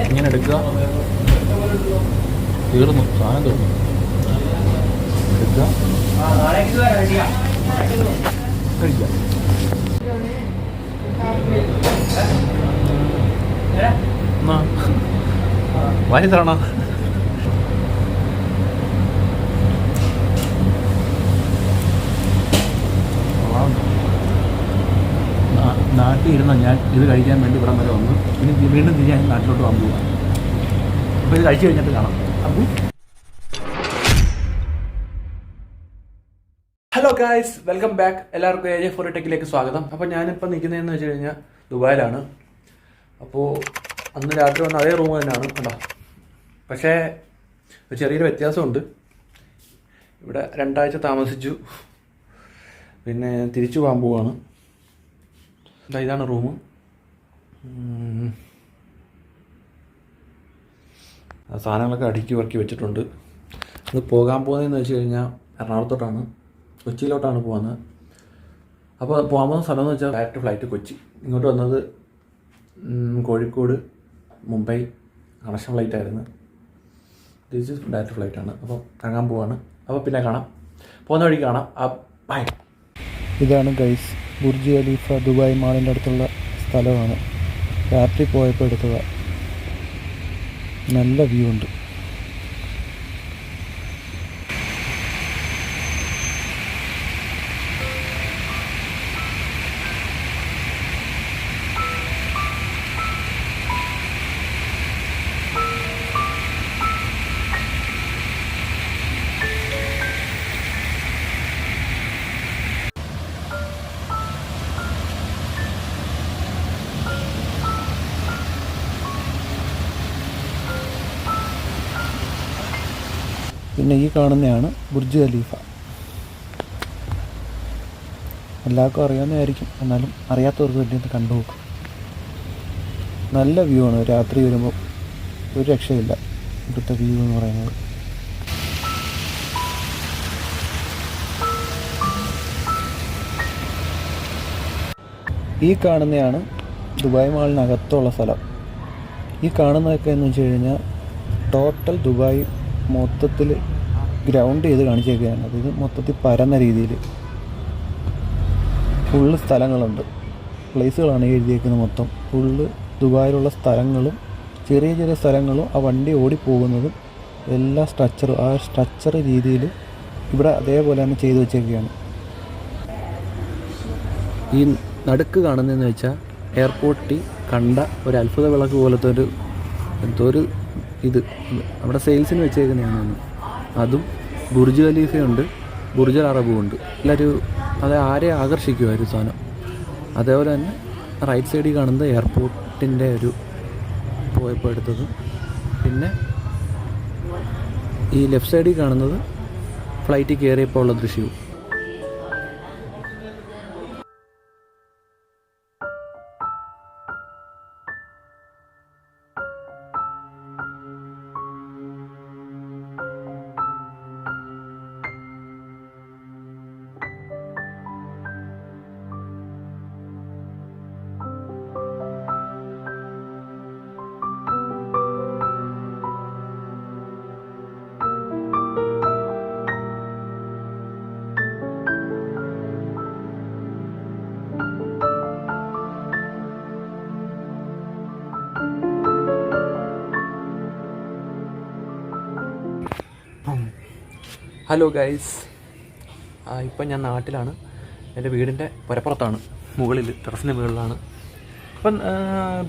ഇങ്ങനെ എടുക്കുക, തീർന്നു സാധനം തീർന്നു. എടുക്കുക, കഴിക്കാം. വാരി തരണോ? നാട്ടിൽ ഇരുന്ന ഞാൻ ഇത് കഴിക്കാൻ വേണ്ടി ഇവിടം വരെ വന്നു. ഇനി വീണ്ടും തിരിഞ്ഞ് നാട്ടിലോട്ട് വന്നു പോകാം. അപ്പോൾ ഇത് കഴിച്ചു കഴിഞ്ഞിട്ട് കാണാം. അപ്പോൾ ഹലോ ഗായ്സ്, വെൽക്കം ബാക്ക്. എല്ലാവർക്കും AJ4 ടെക്കിലേക്ക് സ്വാഗതം. അപ്പോൾ ഞാനിപ്പോൾ നിൽക്കുന്നതെന്ന് വെച്ച് കഴിഞ്ഞാൽ ദുബായിലാണ്. അപ്പോൾ അന്ന് രാത്രി വന്ന അതേ റൂം തന്നെയാണ് കേട്ടോ. പക്ഷേ ഒരു ചെറിയൊരു വ്യത്യാസമുണ്ട്. ഇവിടെ 2 ആഴ്ച താമസിച്ചു, പിന്നെ തിരിച്ചു പോകാൻ പോവാണ്. ഇതാണ് റൂം. സാധനങ്ങളൊക്കെ അടുക്കി വർക്കി വെച്ചിട്ടുണ്ട്. ഇത് പോകാൻ പോകുന്നതെന്ന് വെച്ച് കഴിഞ്ഞാൽ എറണാകുളത്തോട്ടാണ്, കൊച്ചിയിലോട്ടാണ് പോകുന്നത്. അപ്പോൾ പോകാൻ പോകുന്ന സ്ഥലം എന്ന് വെച്ചാൽ ഡയറക്റ്റ് ഫ്ലൈറ്റ് കൊച്ചി. ഇങ്ങോട്ട് വന്നത് കോഴിക്കോട് മുംബൈ കണക്ഷൻ ഫ്ലൈറ്റായിരുന്നു. തിരിച്ച് ഡയറക്റ്റ് ഫ്ലൈറ്റാണ്. അപ്പോൾ ഇറങ്ങാൻ പോവാണ്. അപ്പോൾ പിന്നെ കാണാം, പോകുന്ന വഴി കാണാം. ബൈ. ഇതാണ് ഗൈസ് ബുർജ് ഖലീഫ ദുബായ് മാളിൻ്റെ അടുത്തുള്ള സ്ഥലമാണ്. രാത്രി പോയപ്പോൾ എടുത്തതാണ്. നല്ല വ്യൂ ഉണ്ട്. പിന്നെ ഈ കാണുന്നതാണ് ബുർജ് ഖലീഫ. എല്ലാവർക്കും അറിയാവുന്നതായിരിക്കും, എന്നാലും അറിയാത്തവർക്ക് വേണ്ടി ഒന്ന് കണ്ടു നോക്കും. നല്ല വ്യൂ ആണ്. രാത്രി വരുമ്പോൾ ഒരു രക്ഷയില്ല ഇവിടുത്തെ വ്യൂ എന്ന് പറയുന്നത്. ഈ കാണുന്നതാണ് ദുബായ് മാളിനകത്തുള്ള സ്ഥലം. ഈ കാണുന്നതൊക്കെ എന്ന് വെച്ച് കഴിഞ്ഞാൽ ടോട്ടൽ ദുബായ് മൊത്തത്തിൽ ഗ്രൗണ്ട് ചെയ്ത് കാണിച്ചേക്കുകയാണ്. അത് മൊത്തത്തിൽ പരന്ന രീതിയിൽ ഫുള്ള് സ്ഥലങ്ങളുണ്ട്, പ്ലേസുകളാണ് എഴുതിയേക്കുന്നത്. മൊത്തം ഫുള്ള് ദുബായിലുള്ള സ്ഥലങ്ങളും ചെറിയ ചെറിയ സ്ഥലങ്ങളും ആ വണ്ടി ഓടിപ്പോകുന്നതും എല്ലാ സ്ട്രക്ചറും ആ സ്ട്രക്ചർ രീതിയിൽ ഇവിടെ അതേപോലെ തന്നെ ചെയ്തു വെച്ചേക്കുകയാണ്. ഈ നടുക്ക് കാണുന്നതെന്ന് വെച്ചാൽ എയർപോർട്ടിൽ കണ്ട ഒരു അത്ഭുത വിളക്ക് പോലത്തെ ഒരു ഇത് അവിടെ സെയിൽസിന് വെച്ചേക്കുന്നതാണ്. അതും ബുർജ് ഖലീഫയുണ്ട്, ബുർജ് അറബും ഉണ്ട്. അത് ആരെ ആകർഷിക്കുക ഒരു സാധനം. അതേപോലെ തന്നെ റൈറ്റ് സൈഡിൽ കാണുന്നത് എയർപോർട്ടിൻ്റെ ഒരു പോയപ്പോൾ എടുത്തത്. പിന്നെ ഈ ലെഫ്റ്റ് സൈഡിൽ കാണുന്നത് ഫ്ലൈറ്റിൽ കയറിയപ്പോൾ ഉള്ള ദൃശ്യവും. ഹലോ ഗൈസ്, ഇപ്പം ഞാൻ നാട്ടിലാണ്. എൻ്റെ വീടിൻ്റെ പുരപ്പുറത്താണ്, മുകളിൽ ടെറസിൻ്റെ മുകളിലാണ്. ഇപ്പം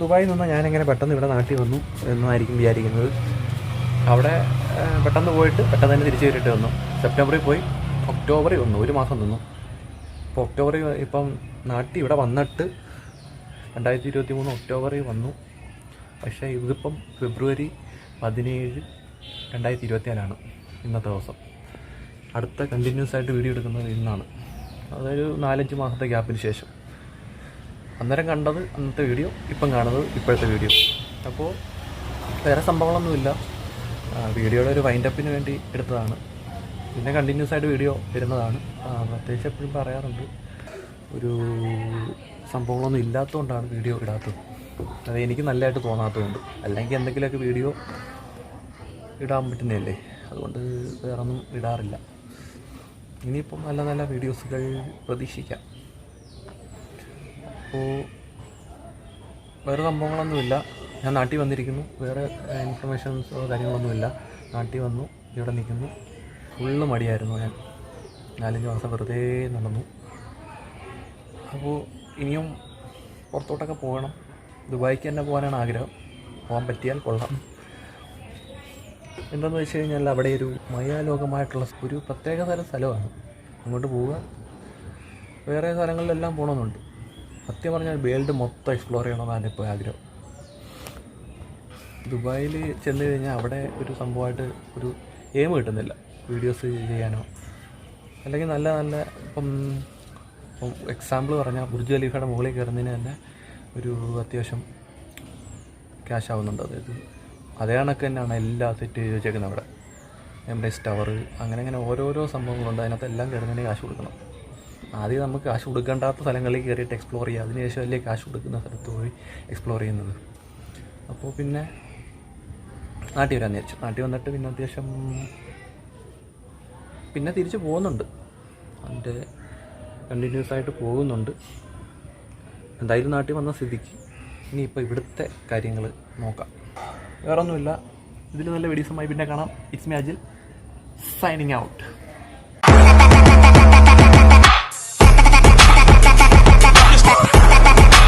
ദുബായിൽ നിന്ന് ഞാനിങ്ങനെ പെട്ടെന്ന് ഇവിടെ നാട്ടിൽ വന്നു എന്നായിരിക്കും വിചാരിക്കുന്നത്. അവിടെ പെട്ടെന്ന് പോയിട്ട് പെട്ടെന്ന് തന്നെ തിരിച്ച് കയറിയിട്ട് വന്നു. സെപ്റ്റംബറിൽ പോയി ഒക്ടോബറിൽ വന്നു, 1 മാസം നിന്നു. ഇപ്പോൾ ഒക്ടോബറിൽ ഇപ്പം നാട്ടിൽ ഇവിടെ വന്നിട്ട് 2023 ഒക്ടോബറിൽ വന്നു. പക്ഷേ ഇതിപ്പം ഫെബ്രുവരി 17, 2024 ഇന്നത്തെ ദിവസം. അടുത്ത കണ്ടിന്യൂസ് ആയിട്ട് വീഡിയോ എടുക്കുന്നത് ഇന്നാണ്. അതൊരു 4-5 മാസത്തെ ഗ്യാപ്പിന് ശേഷം. അന്നേരം കണ്ടത് അന്നത്തെ വീഡിയോ, ഇപ്പം കാണുന്നത് ഇപ്പോഴത്തെ വീഡിയോ. അപ്പോൾ വേറെ സംഭവങ്ങളൊന്നുമില്ല, വീഡിയോയുടെ ഒരു വൈൻഡപ്പിന് വേണ്ടി എടുത്തതാണ്. പിന്നെ കണ്ടിന്യൂസ് ആയിട്ട് വീഡിയോ വരുന്നതാണ്. പ്രത്യേകിച്ച് എപ്പോഴും പറയാറുണ്ട്, ഒരു സംഭവങ്ങളൊന്നും ഇല്ലാത്തതുകൊണ്ടാണ് വീഡിയോ ഇടാത്തത്. അത് എനിക്ക് നല്ലതായിട്ട് തോന്നാത്തതുകൊണ്ട്. അല്ലെങ്കിൽ എന്തെങ്കിലുമൊക്കെ വീഡിയോ ഇടാൻ പറ്റുന്നതല്ലേ, അതുകൊണ്ട് വേറൊന്നും ഇടാറില്ല. ഇനിയിപ്പം നല്ല നല്ല വീഡിയോസുകൾ പ്രതീക്ഷിക്കാം. അപ്പോൾ വേറെ സംഭവങ്ങളൊന്നുമില്ല. ഞാൻ നാട്ടിൽ വന്നിരിക്കുന്നു. വേറെ ഇൻഫർമേഷൻസോ കാര്യങ്ങളൊന്നുമില്ല. നാട്ടിൽ വന്നു, ഇവിടെ നിൽക്കുന്നു. ഫുള്ള് മടിയായിരുന്നു. ഞാൻ 4-5 മാസം വെറുതെ നടന്നു. അപ്പോൾ ഇനിയും പുറത്തോട്ടൊക്കെ പോകണം. ദുബായിക്ക് തന്നെ പോകാനാണ് ആഗ്രഹം. പോകാൻ പറ്റിയാൽ കൊള്ളാം. എന്താണെന്ന് വെച്ച് കഴിഞ്ഞാൽ അവിടെ ഒരു മായാലോകമായിട്ടുള്ള ഒരു പ്രത്യേക തരം സ്ഥലമാണ്. അങ്ങോട്ട് പോവുക. വേറെ സ്ഥലങ്ങളിലെല്ലാം പോകണമെന്നുണ്ട്. സത്യം പറഞ്ഞാൽ വേൾഡ് മൊത്തം എക്സ്പ്ലോർ ചെയ്യണമെന്നാണ് ഇപ്പോൾ ആഗ്രഹം. ദുബായിൽ ചെന്ന് കഴിഞ്ഞാൽ അവിടെ ഒരു സംഭവമായിട്ട് ഒരു എയിം കിട്ടുന്നില്ല. വീഡിയോസ് ചെയ്യാനോ അല്ലെങ്കിൽ നല്ല നല്ല ഇപ്പം എക്സാമ്പിൾ പറഞ്ഞാൽ ബുർജ് ഖലീഫയുടെ മുകളിൽ കയറുന്നതിന് തന്നെ ഒരു അത്യാവശ്യം ക്യാഷ് ആവുന്നുണ്ട്. അതായത് അതേ കണക്ക് തന്നെയാണ് എല്ലാ സെറ്റ് ചെയ്ത് വെച്ചേക്കുന്നത് അവിടെ. എംബ്രേസ് ടവർ അങ്ങനെ ഓരോരോ സംഭവങ്ങളുണ്ട്. അതിനകത്ത് എല്ലാം കയറുന്നതിന് കാശ് കൊടുക്കണം. ആദ്യം നമുക്ക് കാശ് കൊടുക്കേണ്ടാത്ത സ്ഥലങ്ങളിൽ കയറിയിട്ട് എക്സ്പ്ലോർ ചെയ്യുക. അതിനുശേഷം അല്ലേ കാശ് കൊടുക്കുന്ന സ്ഥലത്ത് പോയി എക്സ്പ്ലോർ ചെയ്യുന്നത്. അപ്പോൾ പിന്നെ നാട്ടിൽ വരാൻ വിചാരിച്ചു. നാട്ടിൽ വന്നിട്ട് പിന്നെ അത്യാവശ്യം പിന്നെ തിരിച്ച് പോകുന്നുണ്ട്. അതിൻ്റെ കണ്ടിന്യൂസ് ആയിട്ട് പോകുന്നുണ്ട്. എന്തായാലും നാട്ടിൽ വന്ന സ്ഥിതിക്ക് ഇനിയിപ്പോൾ ഇവിടുത്തെ കാര്യങ്ങൾ നോക്കാം. വേറൊന്നുമില്ല. ഇതിൽ നല്ല വീഡിയോസുമായി പിന്നെ കാണാം. It's me Ajil, signing out.